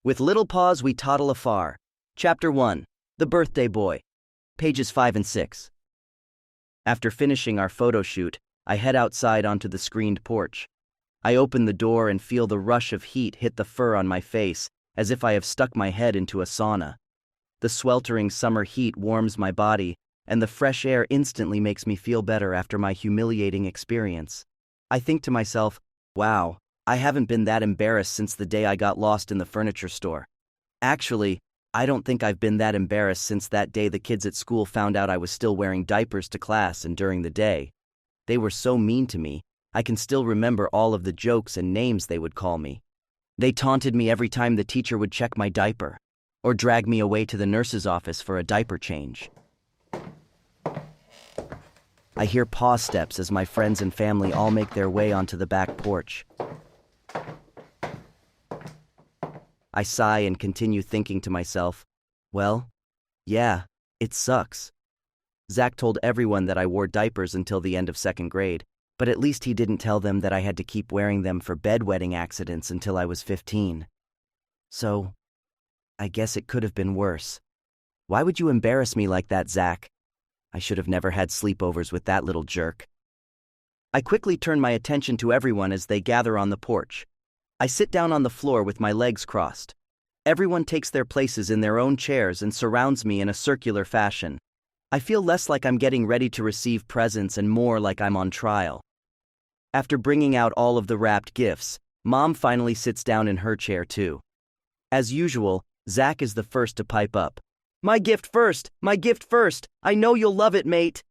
With little Paws we toddle afar. Chapter 1. The Birthday Boy. Pages 5 and 6. After finishing our photo shoot, I head outside onto the screened porch. I open the door and feel the rush of heat hit the fur on my face, as if I have stuck my head into a sauna. The sweltering summer heat warms my body, and the fresh air instantly makes me feel better after my humiliating experience. I think to myself, wow, I haven't been that embarrassed since the day I got lost in the furniture store. Actually, I don't think I've been that embarrassed since that day the kids at school found out I was still wearing diapers to class and during the day. They were so mean to me, I can still remember all of the jokes and names they would call me. They taunted me every time the teacher would check my diaper, or drag me away to the nurse's office for a diaper change. I hear paw steps as my friends and family all make their way onto the back porch. I sigh and continue thinking to myself, well, yeah, it sucks. Zach told everyone that I wore diapers until the end of second grade, but at least he didn't tell them that I had to keep wearing them for bedwetting accidents until I was 15. So, I guess it could have been worse. Why would you embarrass me like that, Zach? I should have never had sleepovers with that little jerk. I quickly turn my attention to everyone as they gather on the porch. I sit down on the floor with my legs crossed. Everyone takes their places in their own chairs and surrounds me in a circular fashion. I feel less like I'm getting ready to receive presents and more like I'm on trial. After bringing out all of the wrapped gifts, Mom finally sits down in her chair too. As usual, Zach is the first to pipe up. My gift first! My gift first! I know you'll love it, mate!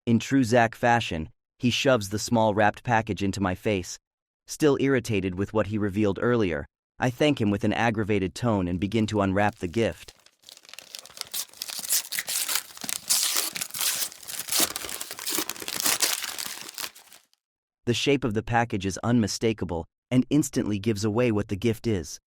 In true Zach fashion, he shoves the small wrapped package into my face. Still irritated with what he revealed earlier, I thank him with an aggravated tone and begin to unwrap the gift. The shape of the package is unmistakable and instantly gives away what the gift is.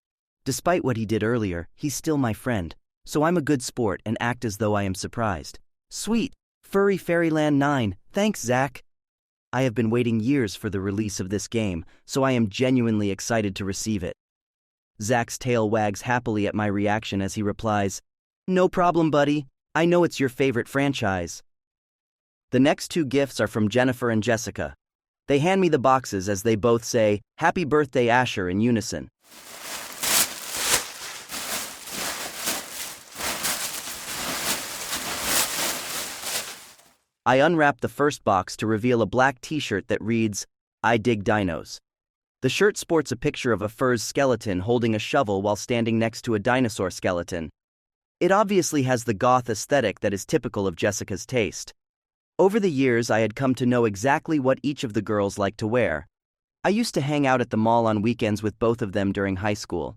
Despite what he did earlier, he's still my friend, so I'm a good sport and act as though I am surprised. Sweet! Furry Fairyland 9, thanks, Zach! I have been waiting years for the release of this game, so I am genuinely excited to receive it. Zach's tail wags happily at my reaction as he replies, No problem, buddy. I know it's your favorite franchise. The next two gifts are from Jennifer and Jessica. They hand me the boxes as they both say, Happy birthday, Asher, in unison. I unwrap the first box to reveal a black t-shirt that reads, I dig dinos. The shirt sports a picture of a fur's skeleton holding a shovel while standing next to a dinosaur skeleton. It obviously has the goth aesthetic that is typical of Jessica's taste. Over the years, I had come to know exactly what each of the girls liked to wear. I used to hang out at the mall on weekends with both of them during high school.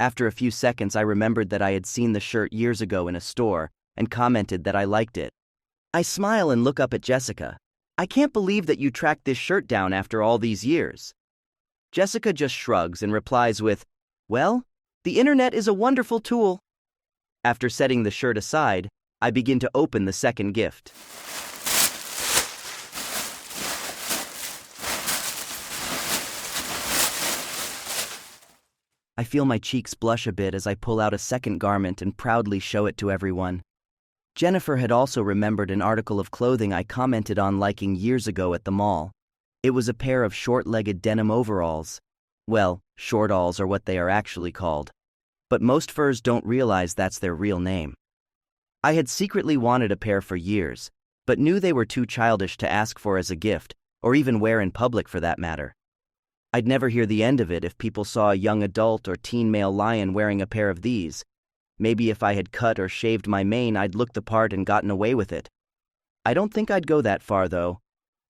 After a few seconds, I remembered that I had seen the shirt years ago in a store and commented that I liked it. I smile and look up at Jessica. I can't believe that you tracked this shirt down after all these years. Jessica just shrugs and replies with, Well, the internet is a wonderful tool. After setting the shirt aside, I begin to open the second gift. I feel my cheeks blush a bit as I pull out a second garment and proudly show it to everyone. Jennifer had also remembered an article of clothing I commented on liking years ago at the mall. It was a pair of short-legged denim overalls. Well, short-alls are what they are actually called. But most furs don't realize that's their real name. I had secretly wanted a pair for years, but knew they were too childish to ask for as a gift, or even wear in public for that matter. I'd never hear the end of it if people saw a young adult or teen male lion wearing a pair of these. Maybe if I had cut or shaved my mane, I'd looked the part and gotten away with it. I don't think I'd go that far, though.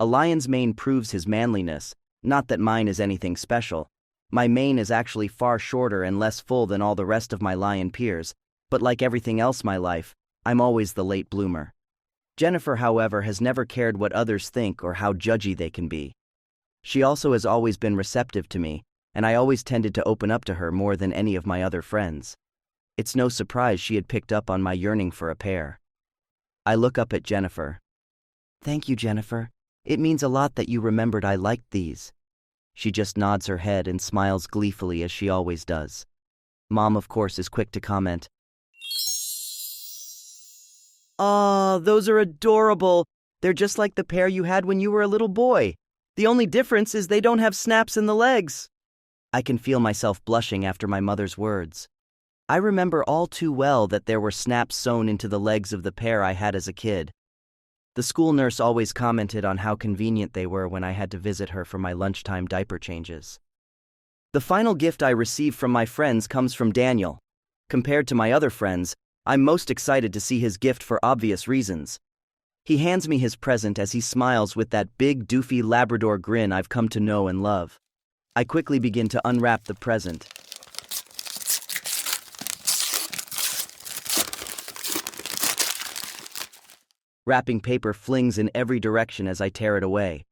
A lion's mane proves his manliness, not that mine is anything special. My mane is actually far shorter and less full than all the rest of my lion peers, but like everything else my life, I'm always the late bloomer. Jennifer, however, has never cared what others think or how judgy they can be. She also has always been receptive to me, and I always tended to open up to her more than any of my other friends. It's no surprise she had picked up on my yearning for a pair. I look up at Jennifer. Thank you, Jennifer. It means a lot that you remembered I liked these. She just nods her head and smiles gleefully as she always does. Mom, of course, is quick to comment. "Aw, those are adorable. They're just like the pair you had when you were a little boy. The only difference is they don't have snaps in the legs." I can feel myself blushing after my mother's words. I remember all too well that there were snaps sewn into the legs of the pair I had as a kid. The school nurse always commented on how convenient they were when I had to visit her for my lunchtime diaper changes. The final gift I received from my friends comes from Daniel. Compared to my other friends, I'm most excited to see his gift for obvious reasons. He hands me his present as he smiles with that big, doofy Labrador grin I've come to know and love. I quickly begin to unwrap the present. Wrapping paper flings in every direction as I tear it away.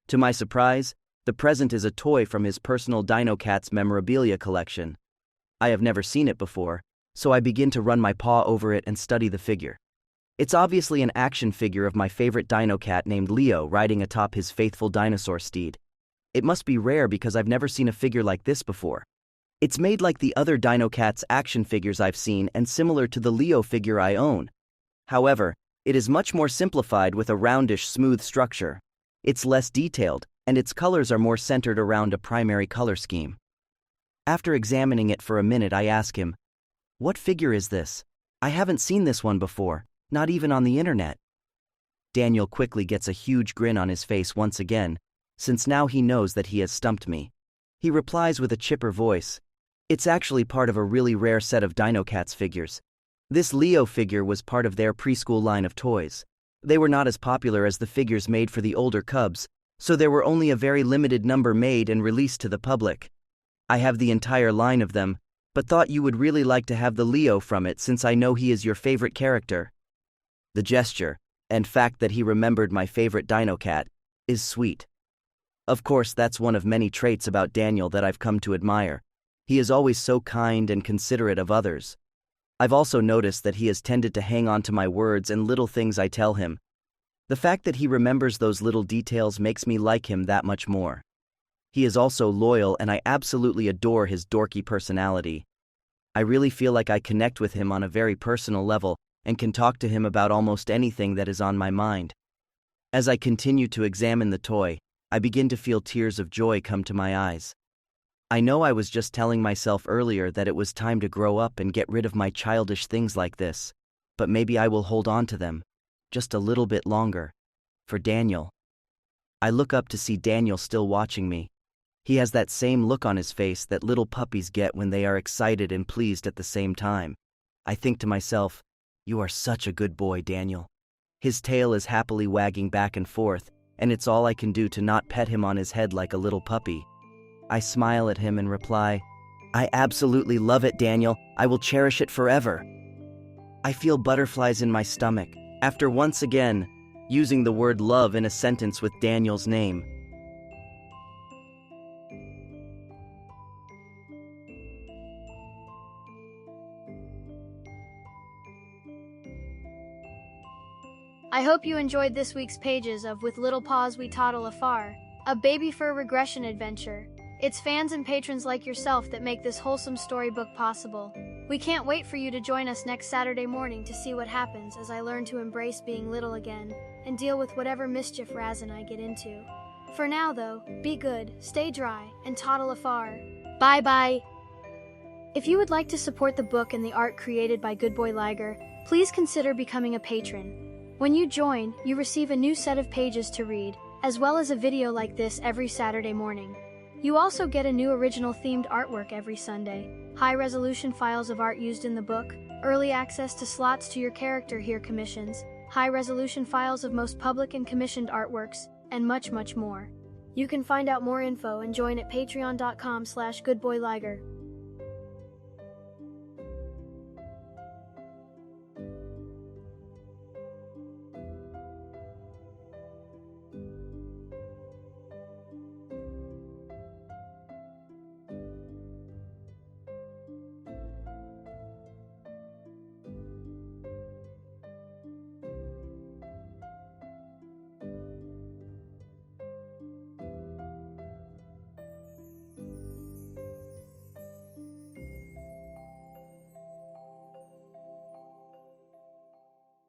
To my surprise, the present is a toy from his personal Dino Cat's memorabilia collection. I have never seen it before, so I begin to run my paw over it and study the figure. It's obviously an action figure of my favorite Dino Cat named Leo riding atop his faithful dinosaur steed. It must be rare because I've never seen a figure like this before. It's made like the other Dino Cat's action figures I've seen and similar to the Leo figure I own. However, it is much more simplified with a roundish, smooth structure. It's less detailed, and its colors are more centered around a primary color scheme. After examining it for a minute, I ask him, "What figure is this? I haven't seen this one before, not even on the internet." Daniel quickly gets a huge grin on his face once again, since now he knows that he has stumped me. He replies with a chipper voice, "It's actually part of a really rare set of Dino Cats figures. This Leo figure was part of their preschool line of toys. They were not as popular as the figures made for the older cubs, so there were only a very limited number made and released to the public. I have the entire line of them, but thought you would really like to have the Leo from it since I know he is your favorite character." The gesture, and fact that he remembered my favorite Dino Cat, is sweet. Of course, that's one of many traits about Daniel that I've come to admire. He is always so kind and considerate of others. I've also noticed that he has tended to hang on to my words and little things I tell him. The fact that he remembers those little details makes me like him that much more. He is also loyal, and I absolutely adore his dorky personality. I really feel like I connect with him on a very personal level and can talk to him about almost anything that is on my mind. As I continue to examine the toy, I begin to feel tears of joy come to my eyes. I know I was just telling myself earlier that it was time to grow up and get rid of my childish things like this, but maybe I will hold on to them, just a little bit longer, for Daniel. I look up to see Daniel still watching me. He has that same look on his face that little puppies get when they are excited and pleased at the same time. I think to myself, "You are such a good boy, Daniel." His tail is happily wagging back and forth, and it's all I can do to not pet him on his head like a little puppy. I smile at him and reply, "I absolutely love it, Daniel. I will cherish it forever." I feel butterflies in my stomach, after once again using the word love in a sentence with Daniel's name. I hope you enjoyed this week's pages of With Little Paws We Toddle Afar, a baby fur regression adventure. It's fans and patrons like yourself that make this wholesome storybook possible. We can't wait for you to join us next Saturday morning to see what happens as I learn to embrace being little again and deal with whatever mischief Raz and I get into. For now, though, be good, stay dry, and toddle afar. Bye-bye! If you would like to support the book and the art created by Good Boy Liger, please consider becoming a patron. When you join, you receive a new set of pages to read, as well as a video like this every Saturday morning. You also get a new original themed artwork every Sunday, high-resolution files of art used in the book, early access to slots to your character here commissions, high-resolution files of most public and commissioned artworks, and much, much more. You can find out more info and join at patreon.com/goodboyliger.